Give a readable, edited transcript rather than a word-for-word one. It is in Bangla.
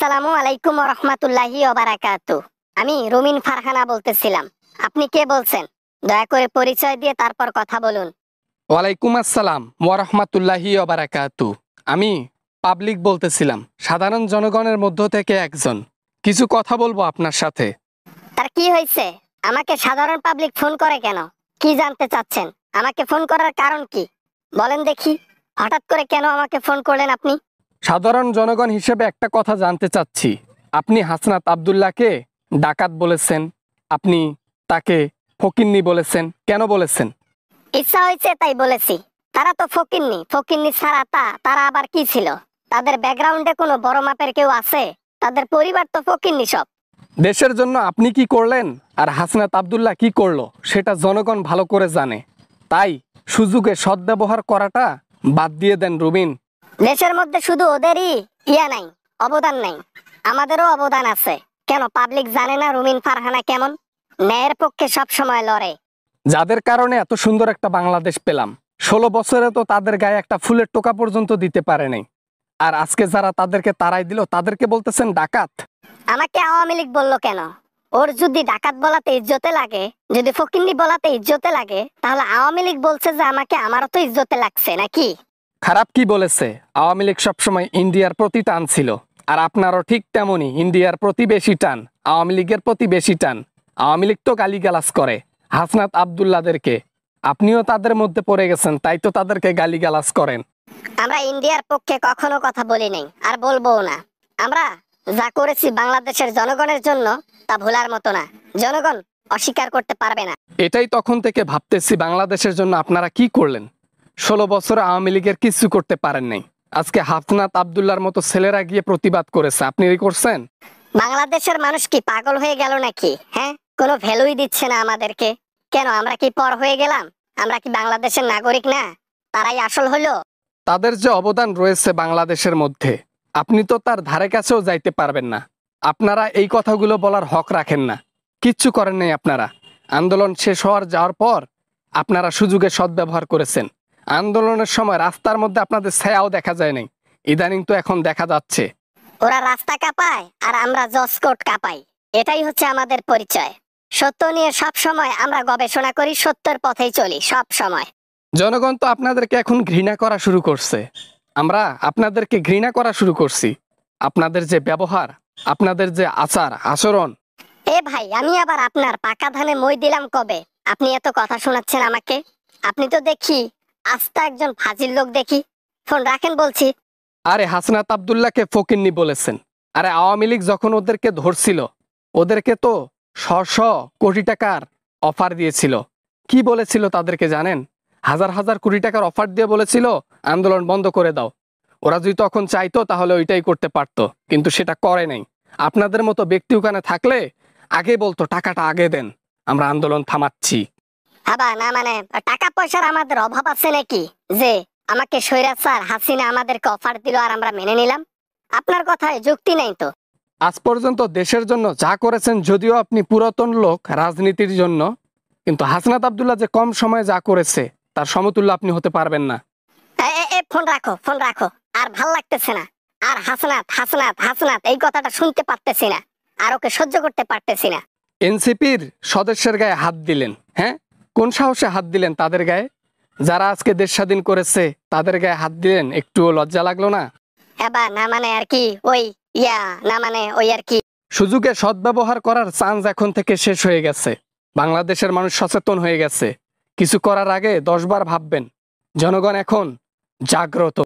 আসসালামু আলাইকুম ওয়া রাহমাতুল্লাহি ওয়া বারাকাতুহু। আমি রুমিন ফারহানা বলতেছিলাম। আপনি কে বলছেন? দয়া করে পরিচয় দিয়ে তারপর কথা বলুন। ওয়ালাইকুম আসসালাম ওয়া রাহমাতুল্লাহি ওয়া বারাকাতুহু। আমি পাবলিক বলতেছিলাম, সাধারণ জনগণের মধ্য থেকে একজন। কিছু কথা বলবো আপনার সাথে। তার কি হয়েছে? আমাকে সাধারণ পাবলিক ফোন করে কেন? কি জানতে চাচ্ছেন? আমাকে ফোন করার কারণ কি? বলেন দেখি। হঠাৎ করে কেন আমাকে ফোন করলেন আপনি? সাধারণ জনগণ হিসেবে একটা কথা জানতে চাচ্ছি। আপনি হাসনাত আব্দুল্লাহকে ডাকাত বলেছেন, আপনি তাকে ফকিন্নি বলেছেন, কেন বলেছেন? ইচ্ছা হয়েছে তাই বলেছি। তারা তো ফকিন্নি, ফকিন্নি ছাড়া তারা আবার কি ছিল? তাদের ব্যাকগ্রাউন্ডে কোনো বড় মাপের কেউ আছে? তাদের পরিবার তো ফকিন্নি সব। দেশের জন্য আপনি কি করলেন আর হাসনাত আব্দুল্লাহ কি করলো সেটা জনগণ ভালো করে জানে। তাই সুযোগে সদ্ব্যবহার করাটা বাদ দিয়ে দেন রুবিন। দেশের মধ্যে শুধু ওদেরই নাই, অবদান নাই, আমাদেরও অবদান আছে। কেন পাবলিক জানে না রুমিন ফারহানা কেমন? ন্যায়ের পক্ষে সব সময় লড়ে। যাদের কারণে এত সুন্দর একটা বাংলাদেশ পেলাম, 16 বছরে তো তাদের গায়ে একটা ফুলের টোকা পর্যন্ত দিতে পারে নাই। আর আজকে যারা তাদেরকে তাড়াই দিল তাদেরকে বলতেছেন ডাকাত। আমাকে আওয়ামী লীগ বললো কেন? ওর যদি ডাকাত বলাতে ইজ্জতে লাগে, যদি ফকিন্নি বলাতে ইজ্জতে লাগে, তাহলে আওয়ামী লীগ বলছে যে আমারও তো ইজ্জতে লাগছে নাকি? খারাপ কি বলেছে? আওয়ামী লীগ সবসময় ইন্ডিয়ার প্রতি টান ছিল, আর আপনারও ঠিক তেমনই ইন্ডিয়ার প্রতি বেশি টান, আওয়ামী লীগের প্রতি বেশি টান। আওয়ামী লীগ তো গালিগালাজ করে হাসনাত আব্দুল্লাদেরকে, আপনিও তাদের মধ্যে পড়ে গেছেন, তাই তো তাদেরকে গালিগালাজ করেন। আমরা ইন্ডিয়ার পক্ষে কখনো কথা বলি নাই, আর বলবোও না। আমরা যা করেছি বাংলাদেশের জনগণের জন্য তা ভোলার মতো না। জনগণ অস্বীকার করতে পারবে না। এটাই তখন থেকে ভাবতেছি, বাংলাদেশের জন্য আপনারা কি করলেন? 16 বছর আওয়ামী লীগের কিছু করতে পারেন নাই। আজকে হাসনাত আব্দুল্লাহর মতো ছেলেরা গিয়ে প্রতিবাদ করেছে, আপনি করছেন? বাংলাদেশের মানুষ কি পাগল হয়ে গেল নাকি? হ্যাঁ, কোনো ভ্যালুই দিচ্ছে না আমাদেরকে। কেন আমরা কি পর হয়ে গেলাম? আমরা কি বাংলাদেশের নাগরিক না? তারাই আসল হলো। তাদের যে অবদান রয়েছে বাংলাদেশের মধ্যে, আপনি তো তার ধারে কাছেও যাইতে পারবেন না। আপনারা এই কথাগুলো বলার হক রাখেন না, কিচ্ছু করেন নাই আপনারা। আন্দোলন শেষ যাওয়ার পর আপনারা সুযোগে সদ্ব্যবহার করেছেন। আন্দোলনের সময় রাস্তার মধ্যে আপনাদের ছায়াও দেখা যায় নাই, ইদানিং তো এখন দেখা যাচ্ছে। ওরা রাস্তা কাঁপায় আর আমরা জসকোট কাঁপাই, এটাই হচ্ছে আমাদের পরিচয়। সত্য নিয়ে সব সময় আমরা গবেষণা করি, সত্যের পথেই চলি সব সময়। জনগণ তো আপনাদেরকে এখন ঘৃণা করা শুরু করছে, আমরা আপনাদেরকে ঘৃণা করা শুরু করছি। আপনাদের যে ব্যবহার, আপনাদের যে আচার আচরণ। এ ভাই, আমি আবার আপনার পাকা ধানে মই দিলাম কবে? আপনি এত কথা শোনাচ্ছেন আমাকে? আপনি তো দেখি আস্তা একজন ফাজিল লোক দেখি। ফোন রাখেন বলছি। আরে হাসনাত আব্দুল্লাহকে ফকিন্নি বলেছেন। আরে আওয়ামী লীগ যখন ওদেরকে ধরছিল, ওদেরকে তো শ কোটি টাকার অফার দিয়েছিল। কি বলেছিল তাদেরকে জানেন? হাজার হাজার কোটি টাকার অফার দিয়ে বলেছিল আন্দোলন বন্ধ করে দাও। ওরা যদি তখন চাইতো তাহলে ওইটাই করতে পারতো, কিন্তু সেটা করে নাই। আপনাদের মতো ব্যক্তি ওখানে থাকলে আগে বলতো টাকাটা আগে দেন, আমরা আন্দোলন থামাচ্ছি। হাবা না, মানে টাকা পয়সার আমাদের অভাব আছে নাকি যে আমাকে স্বৈরাচার হাসিনা আমাদেরকে অফার দিল আর আমরা মেনে নিলাম? আপনার কথায় যুক্তি নাই তো। আজ পর্যন্ত দেশের জন্য যা করেছেন, যদিও আপনি পুরাতন লোক রাজনীতির জন্য, কিন্তু হাসনাত আব্দুল্লাহ যে কম সময়ে যা করেছে তার সমতুল্য আপনি হতে পারবেন না। ফোন রাখো, ফোন রাখো। আর ভাল লাগতেছে না। আর হাসনাত হাসনাত হাসনাত এই কথাটা শুনতে পারতেছি না, আর ওকে সহ্য করতে পারতেছি না। এনসিপির সদস্যের গায়ে হাত দিলেন? হ্যাঁ, কোন সাহসে হাত দিলেন তাদের গায়ে? যারা আজকে দেশ স্বাধীন করেছে তাদের গায়ে হাত দিলেন, একটুও লজ্জা লাগলো না? এবার না মানে আর কি ওই না মানে ওই আর কি। সুযোগে সদ্ব্যবহার করার চান্স এখন থেকে শেষ হয়ে গেছে। বাংলাদেশের মানুষ সচেতন হয়ে গেছে, কিছু করার আগে 10 বার ভাববেন। জনগণ এখন জাগ্রত।